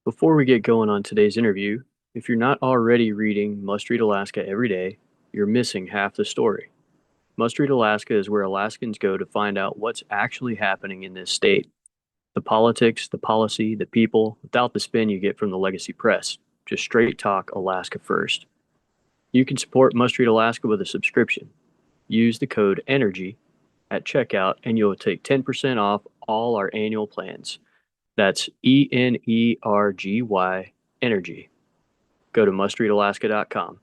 Before we get going on today's interview, if you're not already reading Must Read Alaska every day, you're missing half the story. Must Read Alaska is where Alaskans go to find out what's actually happening in this state. The politics, the policy, the people, without the spin you get from the legacy press. Just straight talk Alaska first. You can support Must Read Alaska with a subscription. Use the code ENERGY at checkout and you'll take 10% off all our annual plans. That's ENERGY Energy. Go to mustreadalaska.com.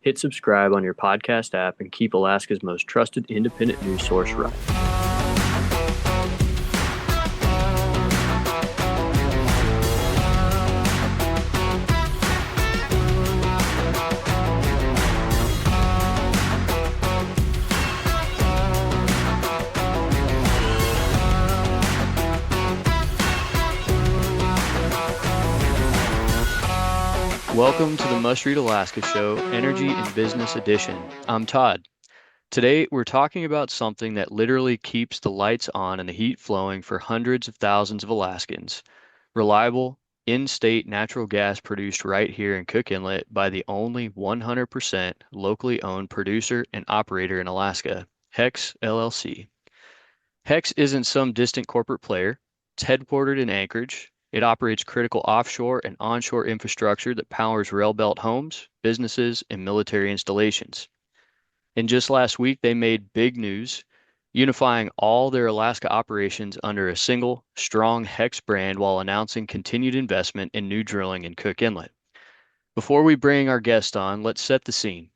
Hit subscribe on your podcast app and keep Alaska's most trusted independent news source running. Welcome to the Must Read Alaska Show, Energy and Business Edition. I'm Todd. Today, we're talking about something that literally keeps the lights on and the heat flowing for hundreds of thousands of Alaskans. Reliable, in-state natural gas produced right here in Cook Inlet by the only 100% locally owned producer and operator in Alaska, HEX LLC. HEX isn't some distant corporate player. It's headquartered in Anchorage. It operates critical offshore and onshore infrastructure that powers Railbelt homes, businesses, and military installations. And just last week, they made big news, unifying all their Alaska operations under a single, strong HEX brand while announcing continued investment in new drilling in Cook Inlet. Before we bring our guest on, let's set the scene.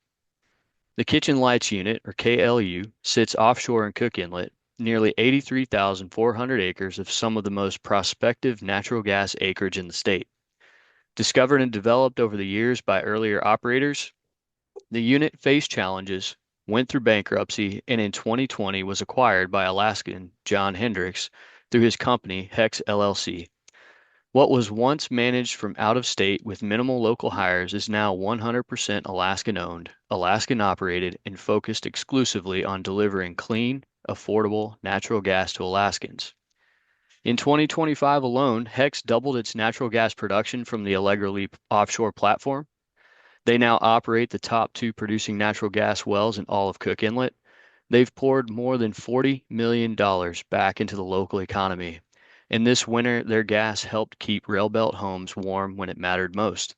The Kitchen Lights Unit, or KLU, sits offshore in Cook Inlet, nearly 83,400 acres of some of the most prospective natural gas acreage in the state. Discovered and developed over the years by earlier operators, the unit faced challenges, went through bankruptcy, and in 2020 was acquired by Alaskan John Hendrix through his company, HEX LLC. What was once managed from out of state with minimal local hires is now 100% Alaskan-owned, Alaskan-operated, and focused exclusively on delivering clean, affordable natural gas to Alaskans. In 2025 alone, HEX doubled its natural gas production from the Allegra Leigh offshore platform. They now operate the top two producing natural gas wells in all of Cook Inlet. They've poured more than $40 million back into the local economy. And this winter, their gas helped keep Railbelt homes warm when it mattered most.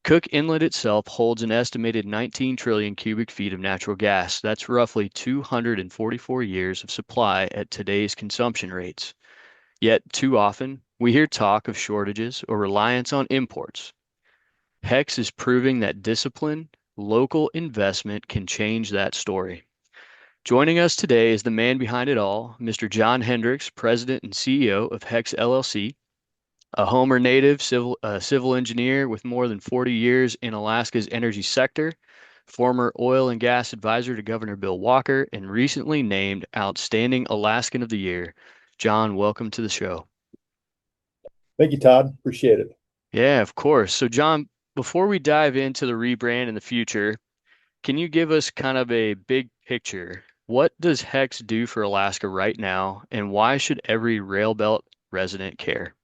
Cook Inlet itself holds an estimated 19 trillion cubic feet of natural gas. That's roughly 244 years of supply at today's consumption rates. Yet, too often, we hear talk of shortages or reliance on imports. HEX is proving that discipline, local investment can change that story. Joining us today is the man behind it all, Mr. John Hendrix, President and CEO of HEX LLC. A Homer native, civil engineer with more than 40 years in Alaska's energy sector, former oil and gas advisor to Governor Bill Walker, and recently named Outstanding Alaskan of the Year. John, welcome to the show. Thank you, Todd. Appreciate it. Yeah, of course. So, John, before we dive into the rebrand in the future, can you give us kind of a big picture? What does HEX do for Alaska right now, and why should every Railbelt resident care?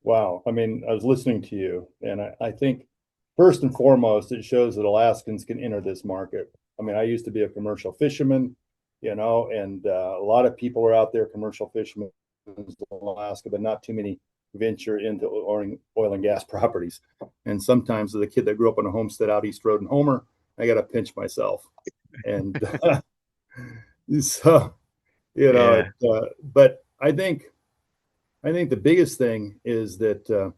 Wow. I mean, I was listening to you, and I think first and foremost, it shows that Alaskans can enter this market. I mean, I used to be a commercial fisherman, and a lot of people are out there, commercial fishermen in Alaska, but not too many venture into oil and gas properties. And sometimes as a kid that grew up on a homestead out East Road in Homer, I got to pinch myself. And so, but I think the biggest thing is that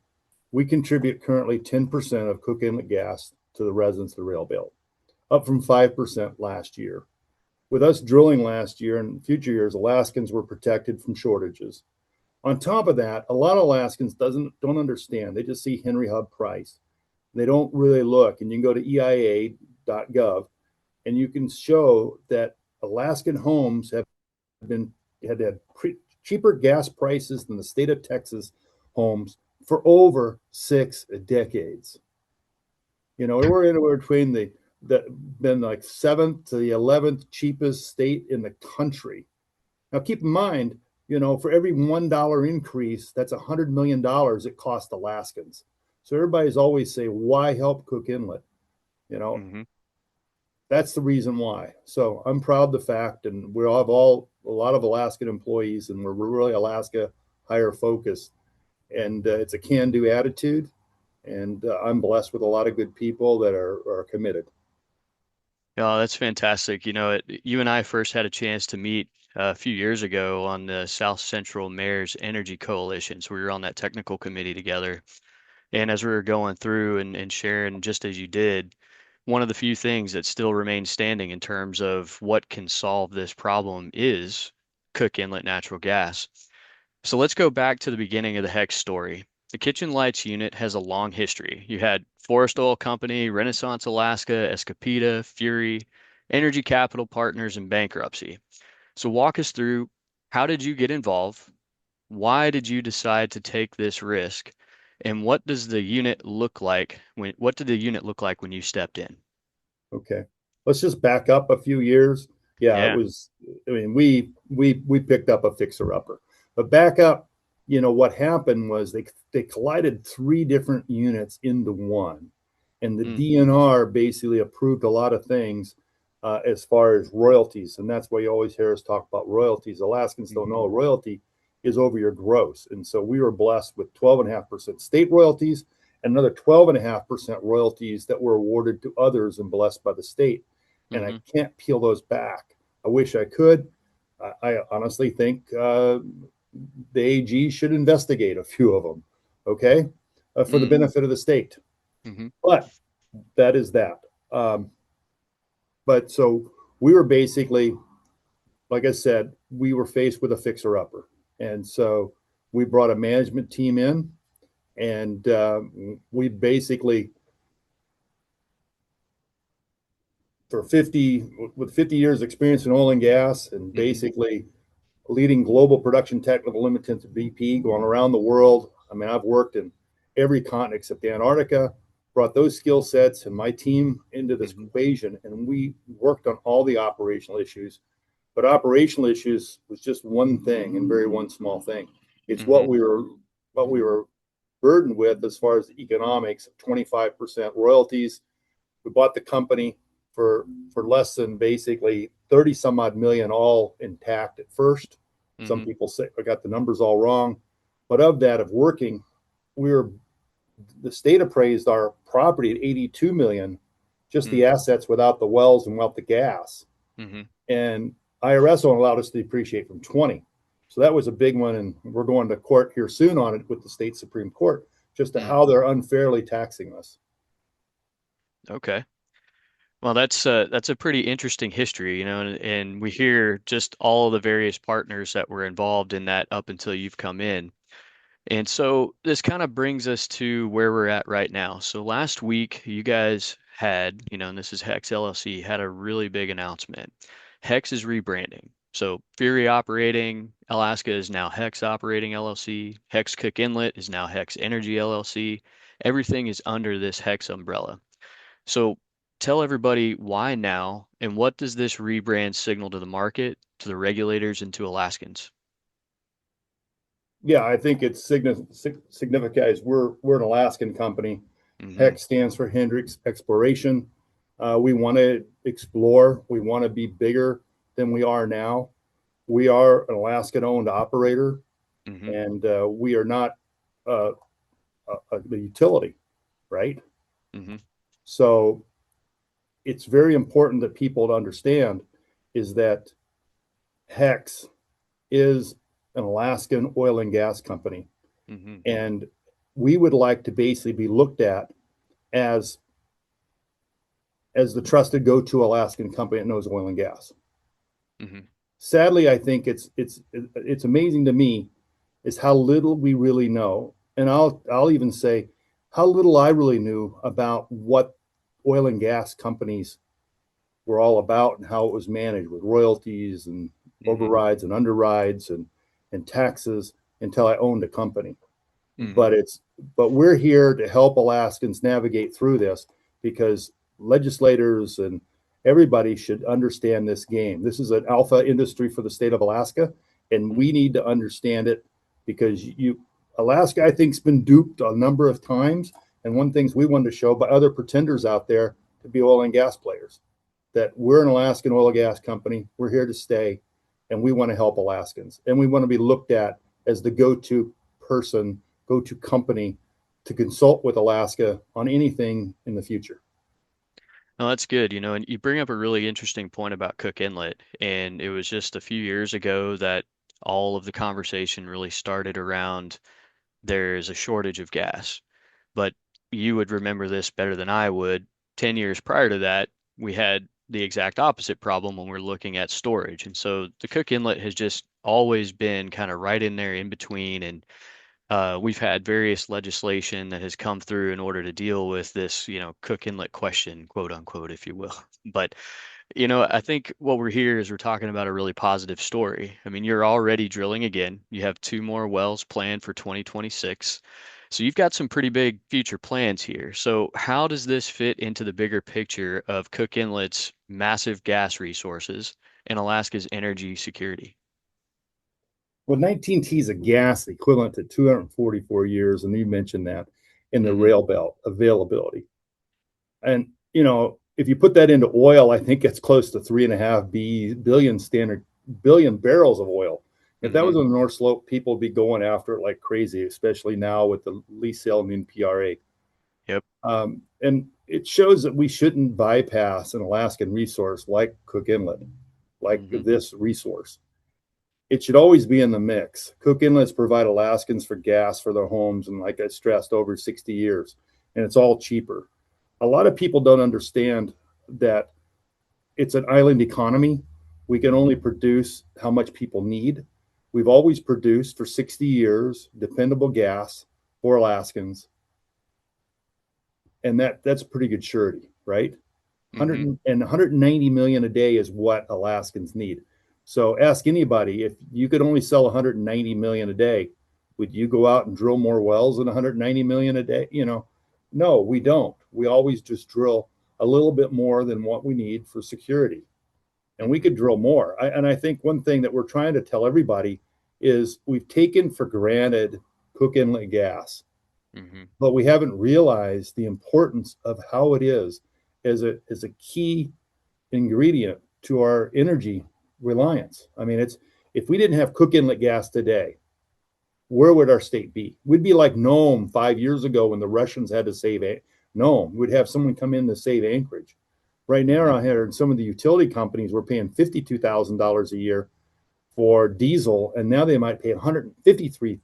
we contribute currently 10% of Cook Inlet gas to the residents of the Railbelt, up from 5% last year. With us drilling last year and future years, Alaskans were protected from shortages. On top of that, a lot of Alaskans don't understand. They just see Henry Hub price. They don't really look. And you can go to EIA.gov and you can show that Alaskan homes had cheaper gas prices than the state of Texas homes for over 6 decades. We're anywhere between been like 7th to the 11th cheapest state in the country. Now, keep in mind, for every $1 increase, that's $100 million it cost Alaskans. So everybody's always say, why help Cook Inlet? You know, Hmm. that's the reason why. So I'm proud of the fact, and we have a lot of Alaskan employees, and we're really Alaska higher focused. And it's a can-do attitude, and I'm blessed with a lot of good people that are committed. Oh, that's fantastic. You and I first had a chance to meet a few years ago on the South Central Mayor's Energy Coalition. So we were on that technical committee together. And as we were going through and sharing, just as you did, one of the few things that still remains standing in terms of what can solve this problem is Cook Inlet natural gas. So let's go back to the beginning of the HEX story. The kitchen lights unit has a long history. You had Forest Oil Company, Renaissance Alaska, Escapita, Fury, Energy Capital Partners, and bankruptcy. So walk us through, how did you get involved? Why did you decide to take this risk? And what did the unit look like when you stepped in? Okay, let's just back up a few years. Yeah, it Yeah. was. I mean, we picked up a fixer upper, but back up. What happened was they collided three different units into one, and the Mm, DNR basically approved a lot of things as far as royalties, and that's why you always hear us talk about royalties. Alaskans don't hmm. know a royalty is over your gross, and so we were blessed with 12.5% state royalties and another 12.5% royalties that were awarded to others and blessed by the state. And I Hmm. can't peel those back. I wish I could. I honestly think the AG should investigate a few of them, okay, for the Mm, benefit of the state. hmm. But that is that. Um, but so we were basically, like I said, we were faced with a fixer upper. And so we brought a management team in, and we basically for 50 years experience in oil and gas, and Hmm. basically leading global production technical limited to BP, going around the world. I mean, I've worked in every continent except Antarctica, brought those skill sets and my team into this Hmm. equation, and we worked on all the operational issues. But operational issues was just one thing, and very one small thing. It's Hmm. what we were burdened with as far as the economics. 25% royalties. We bought the company for less than basically 30 some odd million, all intact at first. Some Hmm. people say I got the numbers all wrong, but of that, of working, we were the state appraised our property at 82 million, just the assets without the wells and without the gas. Hmm. And IRS only allowed us to depreciate from 20. So that was a big one, and we're going to court here soon on it with the state Supreme Court, just to Mm. how they're unfairly taxing us. Okay. Well, that's a pretty interesting history, and we hear just all of the various partners that were involved in that up until you've come in. And so this kind of brings us to where we're at right now. So last week, you guys had, and this is HEX LLC, had a really big announcement. HEX is rebranding. So Fury Operating Alaska is now HEX Operating LLC. HEX Cook Inlet is now HEX Energy LLC. Everything is under this HEX umbrella. So tell everybody why now, and what does this rebrand signal to the market, to the regulators, and to Alaskans? Yeah, I think it's significant as we're an Alaskan company. Hmm. HEX stands for Hendrix Exploration. We want to explore. We want to be bigger than we are now. We are an Alaskan-owned operator, Hmm. and we are not uh, a utility, right? Hmm. So it's very important that people to understand is that HEX is an Alaskan oil and gas company. Hmm. And we would like to basically be looked at as the trusted go-to Alaskan company that knows oil and gas. Hmm. Sadly, I think it's amazing to me is how little we really know, and I'll even say how little I really knew about what oil and gas companies were all about and how it was managed with royalties and Hmm. overrides and underrides and taxes until I owned a company. Hmm. but it's but we're here to help Alaskans navigate through this because legislators and everybody should understand this game. This is an alpha industry for the state of Alaska, and we need to understand it because Alaska, I think, has been duped a number of times. And one thing we wanted to show by other pretenders out there to be oil and gas players that we're an Alaskan oil and gas company. We're here to stay, and we want to help Alaskans, and we want to be looked at as the go-to person, go-to company to consult with Alaska on anything in the future. No, that's good, and you bring up a really interesting point about Cook Inlet. And it was just a few years ago that all of the conversation really started around there's a shortage of gas. But you would remember this better than I would. 10 years prior to that, we had the exact opposite problem when we're looking at storage. And so the Cook Inlet has just always been kind of right in there in between. And we've had various legislation that has come through in order to deal with this, Cook Inlet question, quote unquote, if you will. But I think what we're here is we're talking about a really positive story. I mean, you're already drilling again. You have two more wells planned for 2026. So you've got some pretty big future plans here. So how does this fit into the bigger picture of Cook Inlet's massive gas resources and Alaska's energy security? Well, 19 T's of gas equivalent to 244 years, and you mentioned that in the Hmm. Railbelt availability. And if you put that into oil, I think it's close to 3.5 billion standard billion barrels of oil. If that Hmm. was on the North Slope, people would be going after it like crazy, especially now with the lease sale and PRA. Yep. And it shows that we shouldn't bypass an Alaskan resource like Cook Inlet, like Hmm. this resource. It should always be in the mix. Cook Inlets provide Alaskans for gas for their homes, and like I stressed, over 60 years, and it's all cheaper. A lot of people don't understand that it's an island economy. We can only Hmm. produce how much people need. We've always produced for 60 years dependable gas for Alaskans, and that's pretty good surety, right? Hmm. 190 million a day is what Alaskans need. So ask anybody, if you could only sell 190 million a day, would you go out and drill more wells than 190 million a day? No, we don't. We always just drill a little bit more than what we need for security. And we Hmm. could drill more. And I think one thing that we're trying to tell everybody is we've taken for granted Cook Inlet gas, Hmm. but we haven't realized the importance of how it is as a key ingredient to our energy reliance. I mean, it's if we didn't have Cook Inlet gas today, where would our state be? We'd be like Nome 5 years ago when the Russians had to save Nome. We'd have someone come in to save Anchorage. Right now, I heard some of the utility companies were paying $52,000 a year for diesel, and now they might pay 153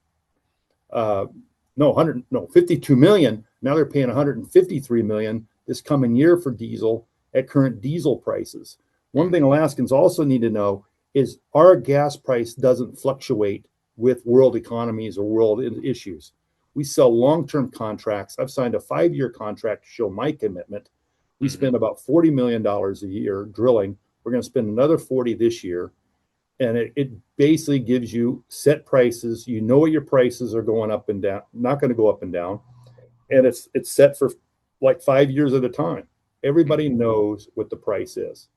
no 100 no 52 million. Now they're paying 153 million this coming year for diesel at current diesel prices. One thing Hmm. Alaskans also need to know is our gas price doesn't fluctuate with world economies or world issues. We sell long-term contracts. I've signed a 5-year contract to show my commitment. We Hmm. spend about $40 million a year drilling. We're going to spend another 40 this year, and it basically gives you set prices. You know what your prices are going up and down, not going to go up and down, and it's set for like 5 years at a time. Everybody Hmm. knows what the price is.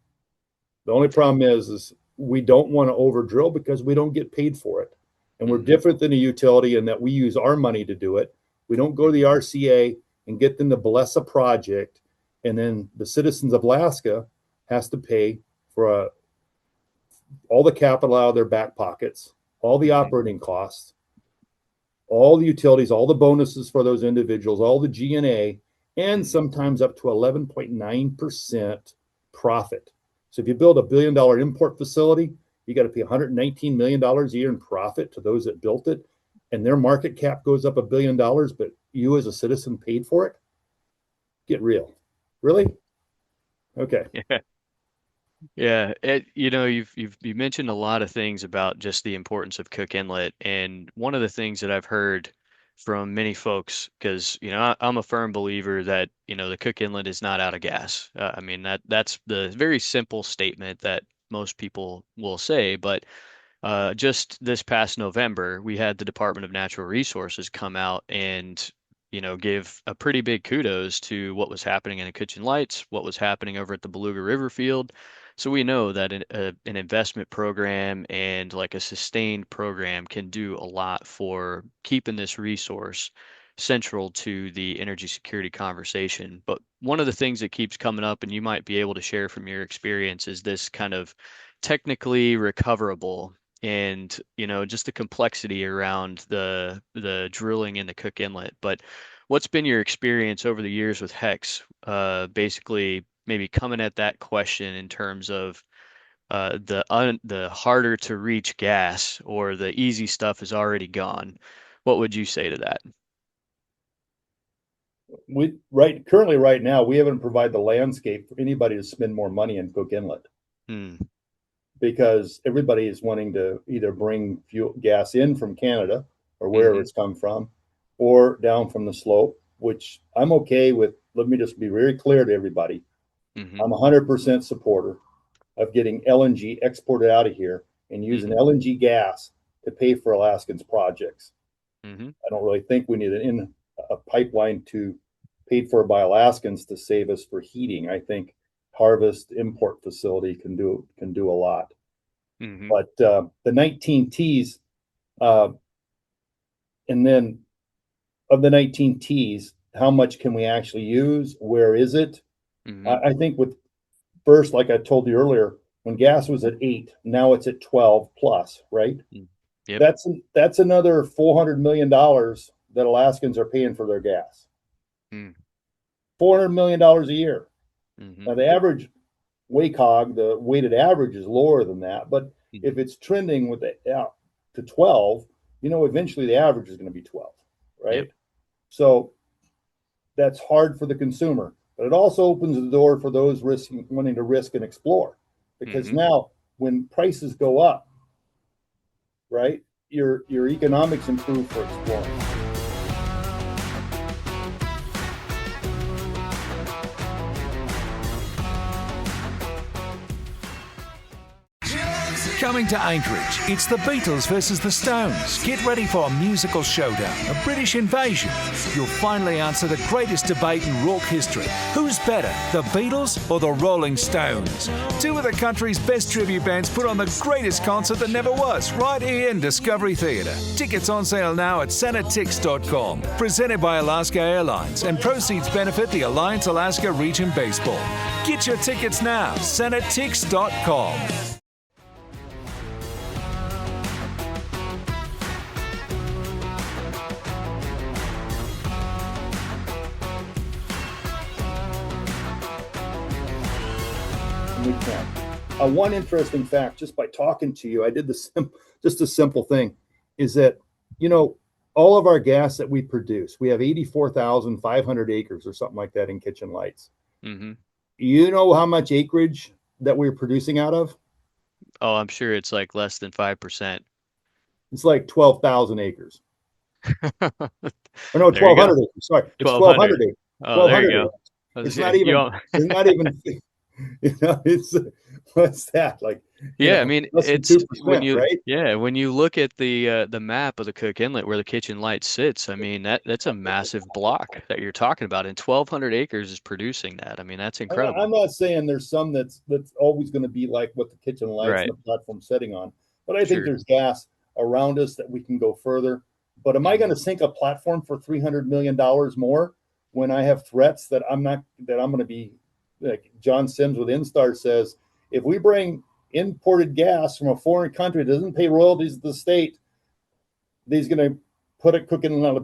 The only problem is we don't want to over drill because we don't get paid for it, and we're Hmm. different than a utility in that we use our money to do it. We don't go to the RCA and get them to bless a project, and then the citizens of Alaska has to pay for all the capital out of their back pockets, all the Hmm. operating costs, all the utilities, all the bonuses for those individuals, all the G&A, and Hmm. sometimes up to 11.9% profit. So if you build $1 billion import facility, you got to pay $119 million a year in profit to those that built it, and their market cap goes up $1 billion, but you as a citizen paid for it. Get real. Really? Okay. Yeah, you mentioned a lot of things about just the importance of Cook Inlet, and one of the things that I've heard from many folks, because I'm a firm believer that the Cook Inlet is not out of gas. I mean that's the very simple statement that most people will say, but just this past November, we had the Department of Natural Resources come out and give a pretty big kudos to what was happening in the Kitchen Lights, what was happening over at the Beluga River field. So we know that an investment program and like a sustained program can do a lot for keeping this resource central to the energy security conversation. But one of the things that keeps coming up, and you might be able to share from your experience, is this kind of technically recoverable and just the complexity around the drilling in the Cook Inlet. But what's been your experience over the years with HEX, basically maybe coming at that question in terms of the harder to reach gas or the easy stuff is already gone? What would you say to that? Currently right now, we haven't provided the landscape for anybody to spend more money in Cook Inlet Hmm. because everybody is wanting to either bring fuel gas in from Canada or wherever Mm-hmm. it's come from, or down from the slope, which I'm okay with. Let me just be very clear to everybody. Mm-hmm. I'm 100% supporter of getting LNG exported out of here and using Mm-hmm. LNG gas to pay for Alaskans projects. Mm-hmm. I don't really think we need a pipeline to paid for by Alaskans to save us for heating. I think Harvest Import Facility can do a lot. Mm-hmm. But the 19 Ts, and then of the 19 Ts, how much can we actually use? Where is it? Mm-hmm. I think with first, like I told you earlier, when gas was at 8, now it's at 12 plus, right? Mm. Yep. That's another $400 million that Alaskans are paying for their gas. Mm. $400 million a year. Mm-hmm. Now the average WACOG, the weighted average, is lower than that, but Mm. if it's trending with it out to 12, eventually the average is going to be 12, Yep. right? So that's hard for the consumer, but it also opens the door for those wanting to risk and explore, because Mm-hmm. now when prices go up, right, your economics improve for exploring. Coming to Anchorage, it's the Beatles versus the Stones. Get ready for a musical showdown, a British invasion. You'll finally answer the greatest debate in rock history. Who's better, the Beatles or the Rolling Stones? Two of the country's best tribute bands put on the greatest concert that never was, right here in Discovery Theatre. Tickets on sale now at senatix.com. Presented by Alaska Airlines, and proceeds benefit the Alliance Alaska Region Baseball. Get your tickets now, senatix.com. We can. One interesting fact, just by talking to you, I did just a simple thing, is that all of our gas that we produce, we have 84,500 acres or something like that in Kitchen Lights. Mm-hmm. You know how much acreage that we're producing out of? Oh, I'm sure it's like less than 5%. It's like 12,000 acres. Or no, There you go. 1,200 acres. Sorry, it's 1200. 1,200 acres. Oh, there you 1,200 go. acres. It's not even. It's not even. It's what's that like? Yeah, I mean, Less than it's 2%, right? when you look at the map of the Cook Inlet where the Kitchen Light sits, I mean, that's a massive block that you're talking about, and 1,200 acres is producing that. I mean, that's incredible. I'm not saying there's some that's always going to be like what the Kitchen Lights and Right. the platform setting on, but I think Sure. there's gas around us that we can go further. But am I going Hmm. to sink a platform for $300 million more when I have threats that I'm going to be like John Sims with Instar says, if we bring imported gas from a foreign country that doesn't pay royalties to the state, he's going to put it cooking out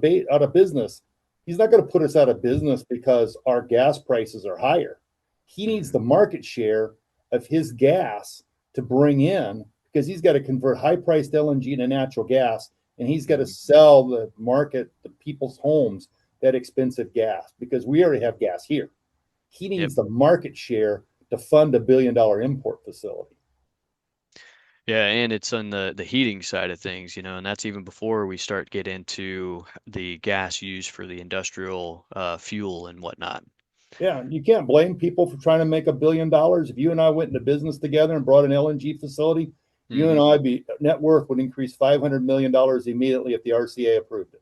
of business. He's not going to put us out of business because our gas prices are higher. He needs Hmm. the market share of his gas to bring in, because he's got to convert high priced LNG to natural gas, and he's got to Hmm. sell the people's homes, that expensive gas, because we already have gas here. He Yep. needs the market share to fund a $1 billion import facility. Yeah, and it's on the heating side of things, and that's even before we start get into the gas used for the industrial fuel and whatnot. Yeah, you can't blame people for trying to make $1 billion. If you and I went into business together and brought an LNG facility, you and Hmm. I net worth would increase $500 million immediately if the RCA approved it,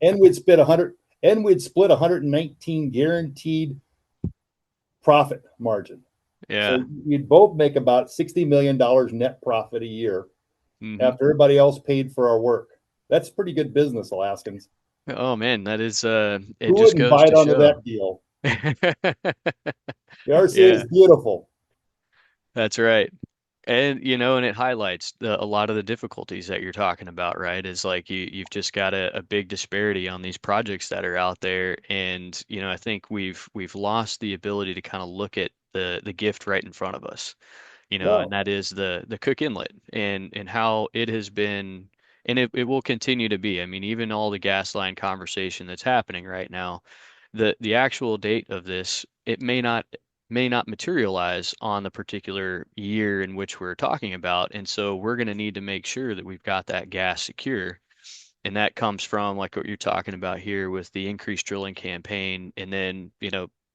and we'd split 119 guaranteed profit margin. Yeah. So you'd both make about $60 million net profit a year Hmm. after everybody else paid for our work. That's pretty good business, Alaskans. Oh man, that is it Who just wouldn't goes bite to onto show. that deal? The RCA is Yeah, beautiful. that's right. And and it highlights a lot of the difficulties that you're talking about, right? Is like you've just got a big disparity on these projects that are out there, and I think we've lost the ability to kind of look at the gift right in front of us, Yeah. and that is the Cook Inlet and how it has been, and it will continue to be. I mean, even all the gas line conversation that's happening right now, the actual date of this, it may not materialize on the particular year in which we're talking about. And so we're going to need to make sure that we've got that gas secure. And that comes from like what you're talking about here with the increased drilling campaign. And then,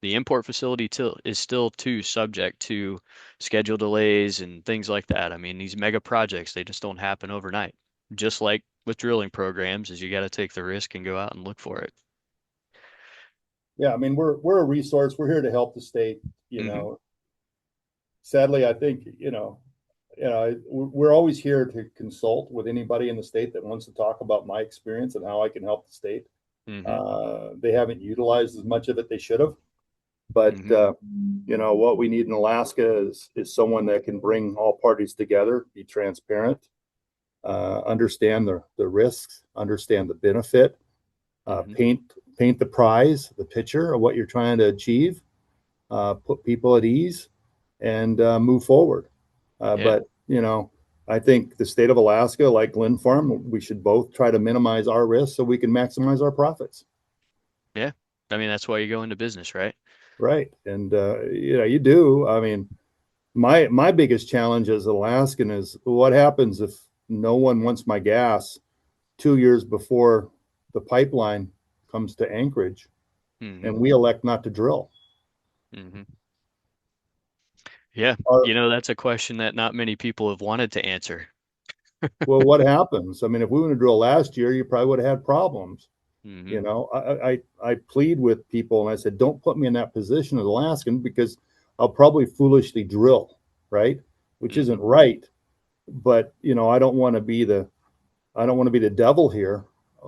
the import facility is still too subject to schedule delays and things like that. I mean, these mega projects, they just don't happen overnight. Just like with drilling programs, is you got to take the risk and go out and look for it. Yeah. I mean, we're a resource. We're here to help the state. You Hmm. know, sadly, I think, we're always here to consult with anybody in the state that wants to talk about my experience and how I can help the state. Hmm. They haven't utilized as much of it they should have. But Hmm. what we need in Alaska is someone that can bring all parties together, be transparent, understand the risks, understand the benefit, Hmm. paint the prize, the picture of what you're trying to achieve, put people at ease, and move forward. Yeah. But I think the state of Alaska, like Glen Farm, we should both try to minimize our risks so we can maximize our profits. Yeah. I mean, that's why you go into business, right? Right. And you do. I mean, my biggest challenge as an Alaskan is what happens if no one wants my gas 2 years before the pipeline comes to Anchorage Hmm. and we elect not to drill. Hmm. Yeah. Or, That's a question that not many people have wanted to answer. well, what happens? I mean, if we went to drill last year, you probably would have had problems. Hmm. I plead with people and I said, don't put me in that position as Alaskan because I'll probably foolishly drill, right? Which Hmm. isn't right. But I don't want to be the devil here.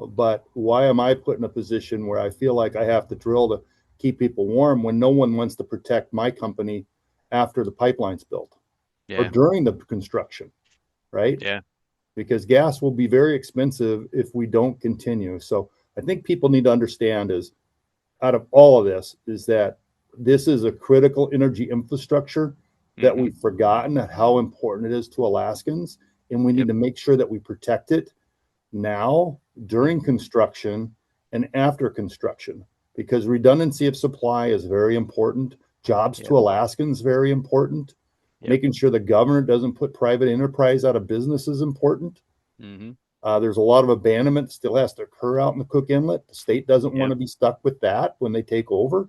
But why am I put in a position where I feel like I have to drill to keep people warm when no one wants to protect my company after the pipeline's built or Yeah. during the construction, right? Yeah. Because gas will be very expensive if we don't continue. So I think people need to understand is out of all of this is that this is a critical energy infrastructure that Hmm. we've forgotten how important it is to Alaskans, and we need Yep. to make sure that we protect it now, during Hmm. construction, and after construction, because redundancy of supply is very important. Jobs Yep. to Alaskans very important. Yep. Making sure the government doesn't put private enterprise out of business is important. Hmm. There's a lot of abandonment that still has to occur out in the Cook Inlet. The state doesn't want Yep. to be stuck with that when they take over.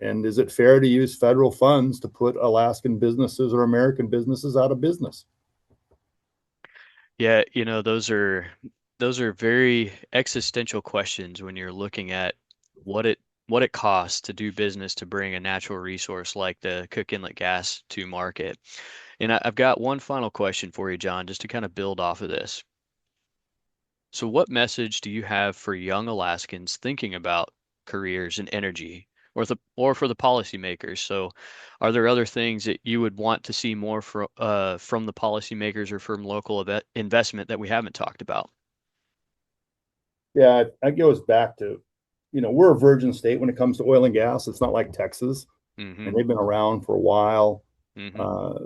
And is it fair to use federal funds to put Alaskan businesses or American businesses out of business? Yeah. Those are very existential questions when you're looking at what it what it costs to do business to bring a natural resource like the Cook Inlet gas to market. And I've got one final question for you, John, just to kind of build off of this. So, what message do you have for young Alaskans thinking about careers in energy, or for the policymakers? So, are there other things that you would want to see more from the policymakers or from local investment that we haven't talked about? Yeah, it goes back to, we're a virgin state when it comes to oil and gas. It's not like Texas, Mm-hmm. and they've been around for a while. Mm-hmm. Uh,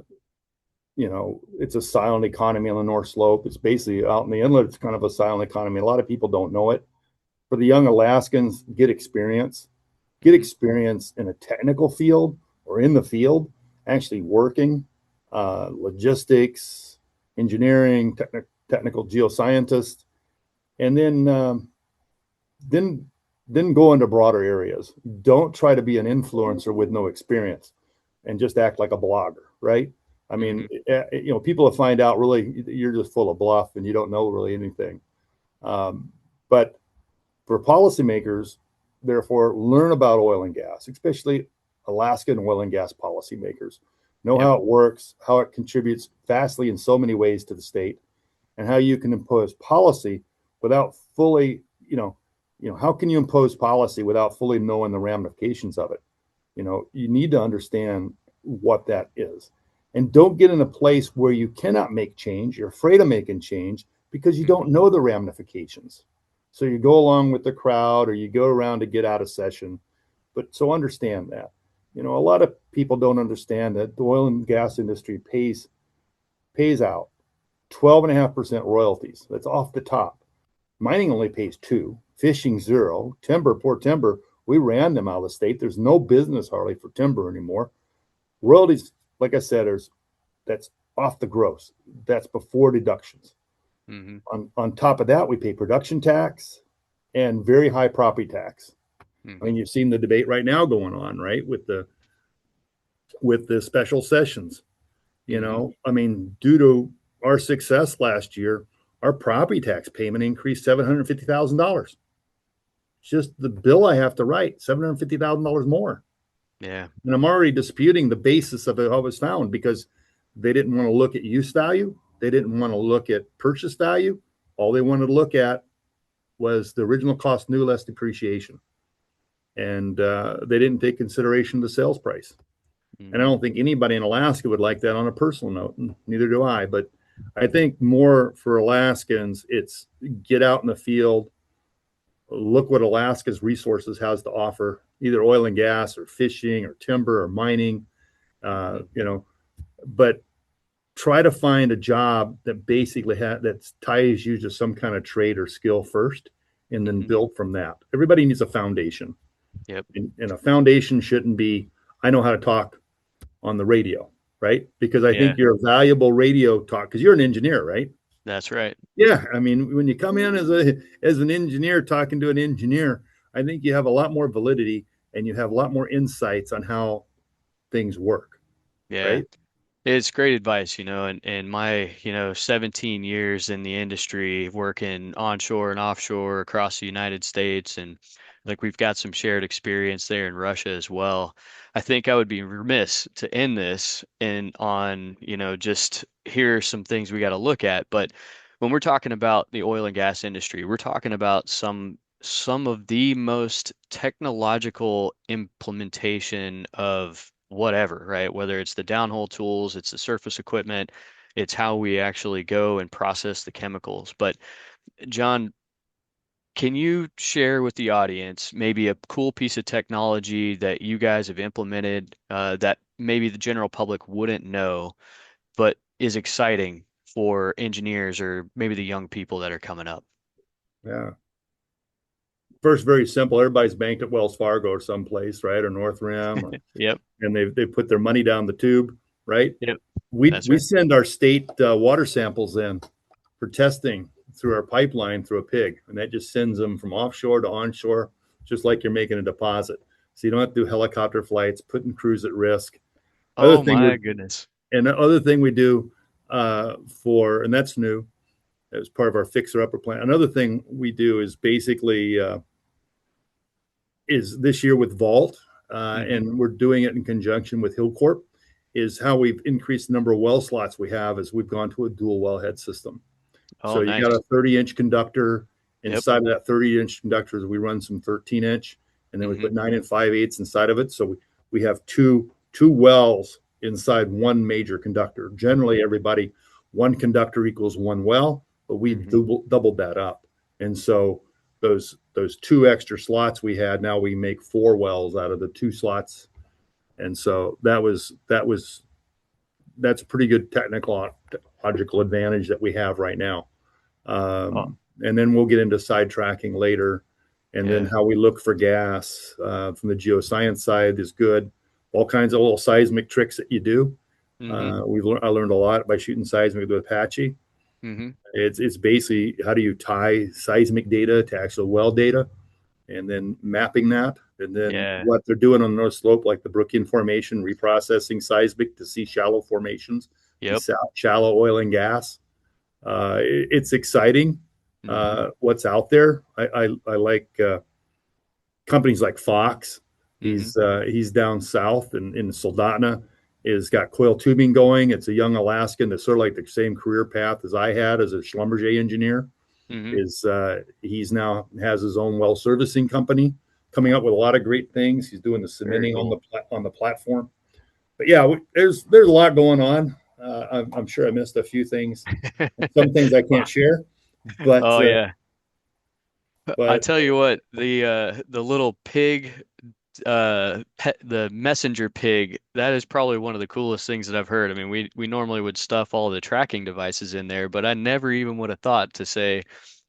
it's a silent economy on the North Slope. It's basically out in the inlet. It's kind of a silent economy. A lot of people don't know it. For the young Alaskans, get Mm-hmm. experience in a technical field or in the field, actually working, logistics, engineering, technical geoscientist, and then then go into broader areas. Don't try to be an influencer with no experience and just act like a blogger, right? I Mm-hmm. mean, people will find out really you're just full of bluff and you don't know really anything. But for policymakers, therefore, learn about oil and gas, especially Alaskan oil and gas policymakers. know Yep. how it works, how it contributes vastly in so many ways to the state, and how you can impose policy without fully, how can you impose policy without fully knowing the ramifications of it? You need to understand what that is. And don't get in a place where you cannot make change. You're afraid of making change because you don't know the ramifications. So you go along with the crowd or you go around to get out of session. But so understand that. A lot of people don't understand that the oil and gas industry pays out 12.5% royalties. That's off the top. Mining only pays 2, fishing 0, poor timber, we ran them out of the state. There's no business hardly for timber anymore. Royalties, like I said, that's off the gross. That's before deductions. Mm-hmm. On top of that, we pay production tax and very high property tax. Mm-hmm. I mean, you've seen the debate right now going on, right, with the special sessions. I mean, due to our success last year, our property tax payment increased $750,000. Just the bill I have to write, $750,000 more. Yeah. And I'm already disputing the basis of how it was found because they didn't want to look at use value. They didn't want to look at purchase value. All they wanted to look at was the original cost new less depreciation. And they didn't take consideration of the sales price. And I don't think anybody in Alaska would like that on a personal note. And neither do I. But I think more for Alaskans, it's get out in the field, look what Alaska's resources has to offer, either oil and gas or fishing or timber or mining, but try to find a job that basically that ties you to some kind of trade or skill first, and then build from that. Everybody needs a foundation. Yep. And a foundation shouldn't be, I know how to talk on the radio, right? Because I think you're a valuable radio talk because you're an engineer, right? That's right. Yeah. I mean, when you come in as an engineer talking to an engineer, I think you have a lot more validity and you have a lot more insights on how things work. Yeah. Right. It's great advice, and my, 17 years in the industry working onshore and offshore across the United States, and like we've got some shared experience there in Russia as well. I think I would be remiss to end this and on, just here are some things we got to look at. But when we're talking about the oil and gas industry, we're talking about some of the most technological implementation of whatever, right? Whether it's the downhole tools, it's the surface equipment, it's how we actually go and process the chemicals. But John, can you share with the audience maybe a cool piece of technology that you guys have implemented that maybe the general public wouldn't know, but is exciting for engineers or maybe the young people that are coming up? Yeah. First, very simple. Everybody's banked at Wells Fargo or someplace, right? Or North Rim, Yep. and they put their money down the tube, right? Yep. We That's right. send our state water samples in for testing through our pipeline through a pig, and that just sends them from offshore to onshore, just like you're making a deposit. So you don't have to do helicopter flights, putting crews at risk. Oh my goodness. And the other thing we do and that's new, as part of our fixer upper plan. Another thing we do is basically is this year with Vault, and we're doing it in conjunction with Hillcorp, is how we've increased the number of well slots we have as we've gone to a dual wellhead system. Oh, So you nice. got a 30-inch conductor. Yep. Inside of that 30-inch conductors, we run some 13-inch, and then we put 9 5/8 inside of it. So we have two wells inside one major conductor. Generally, everybody, one conductor equals one well, but we doubled that up. And so those 2 extra slots we had, now we make 4 wells out of the 2 slots. And so that's a pretty good technological advantage that we have right now. And then we'll get into sidetracking later, and then how we look for gas from the geoscience side is good. All kinds of little seismic tricks that you do. I learned a lot by shooting seismic with Apache. It's basically how do you tie seismic data to actual well data, and then mapping that, and then what they're doing on the North Slope, like the Brookian Formation, reprocessing seismic to see shallow formations, shallow oil and gas. It's exciting what's out there. I like companies like Fox. He's down south in Soldotna, is got coil tubing going. It's a young Alaskan that's sort of like the same career path as I had as a Schlumberger engineer. Mm-hmm. He's now has his own well servicing company, coming up with a lot of great things. He's doing the cementing cool. on the platform. But yeah, there's a lot going on. I'm sure I missed a few things. Some things I can't share. But Oh yeah. I but tell you what, the little pig, the messenger pig, that is probably one of the coolest things that I've heard. I mean, we normally would stuff all the tracking devices in there, but I never even would have thought to say,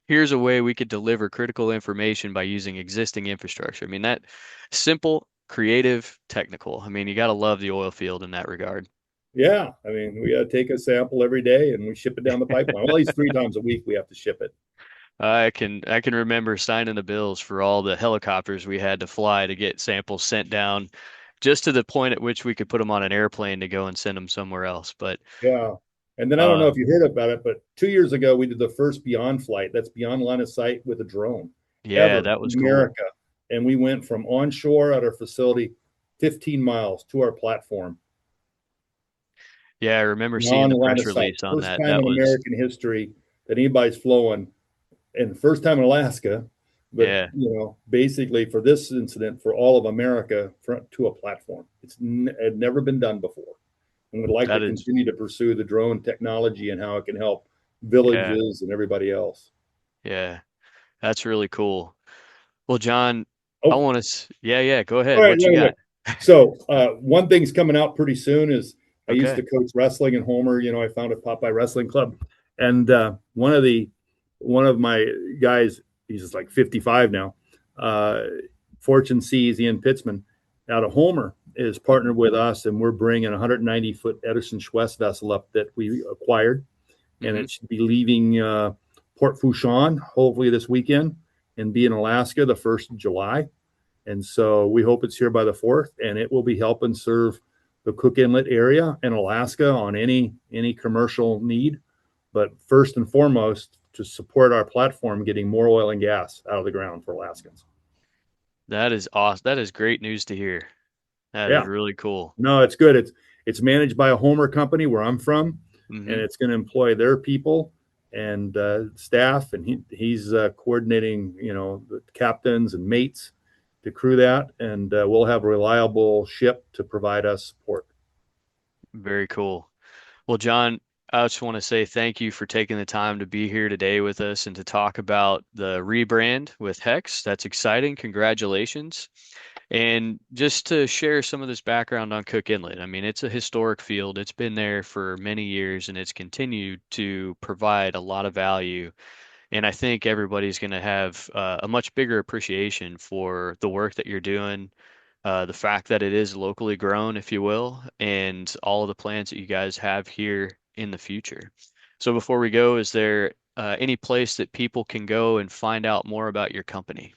here's a way we could deliver critical information by using existing infrastructure. I mean, that simple, creative, technical. I mean, you got to love the oil field in that regard. yeah, I mean, we got to take a sample every day and we ship it down the pipeline. Well, at least 3 times a week we have to ship it. I can remember signing the bills for all the helicopters we had to fly to get samples sent down, just to the point at which we could put them on an airplane to go and send them somewhere else. But Yeah. And then I don't know if you heard about it, but 2 years ago we did the first Beyond flight. That's beyond line of sight with a drone yeah, ever that in was cool. America. And we went from onshore at our facility 15 miles to our platform. Yeah, I remember seeing Beyond the line press of sight. release on First that. time That in was, American history that anybody's flown, and first time in Alaska, but yeah, basically for this incident for all of America to a platform. Had never been done before, and would like to that is, continue to pursue the drone technology and how it can help yeah, villages and everybody else. yeah, that's really cool. Well, John, I Oh, want to, yeah, go all ahead. right, What you got? So one thing's coming out pretty soon is I used Okay. to coach wrestling in Homer. I founded Popeye Wrestling Club, and one of my guys, he's just like 55 now. Fortune Seas, Ian Pitzman, out of Homer, is partnered with us, and we're bringing a 190-foot Edison Schwest vessel up that we acquired, and Mm-hmm. it should be leaving Port Fourchon hopefully this weekend and be in Alaska the 1st of July. And so we hope it's here by the 4th, and it will be helping serve the Cook Inlet area in Alaska on any commercial need. But first and foremost, to support our platform, getting more oil and gas out of the ground for Alaskans. That is awesome. That is great news to hear. That is Yeah, really cool. no, it's good. It's managed by a Homer company where I'm from, and Mm-hmm. it's going to employ their people and staff, and he's coordinating, the captains and mates to crew that, and we'll have a reliable ship to provide us support. Very cool. Well, John, I just want to say thank you for taking the time to be here today with us and to talk about the rebrand with HEX. That's exciting. Congratulations. And just to share some of this background on Cook Inlet, I mean, it's a historic field. It's been there for many years and it's continued to provide a lot of value. And I think everybody's going to have a much bigger appreciation for the work that you're doing, the fact that it is locally grown, if you will, and all of the plans that you guys have here in the future. So before we go, is there any place that people can go and find out more about your company?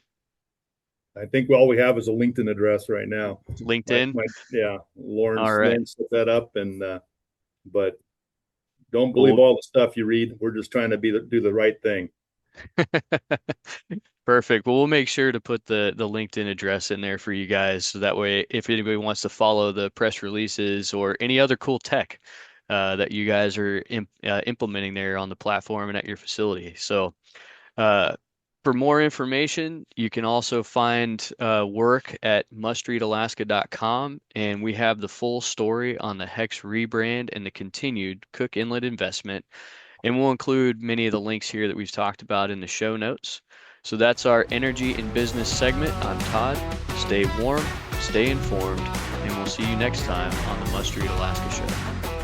I think all we have is a LinkedIn address right now. LinkedIn? Yeah, All right. Lauren set that up, and but don't believe Well, all the stuff you read. We're just trying to do the right thing. perfect. Well, we'll make sure to put the LinkedIn address in there for you guys, so that way, if anybody wants to follow the press releases or any other cool tech that you guys are implementing there on the platform and at your facility. So, uh, for more information, you can also find work at mustreadalaska.com, and we have the full story on the HEX rebrand and the continued Cook Inlet investment. And we'll include many of the links here that we've talked about in the show notes. So that's our energy and business segment. I'm Todd. Stay warm, stay informed, and we'll see you next time on the Must Read Alaska Show.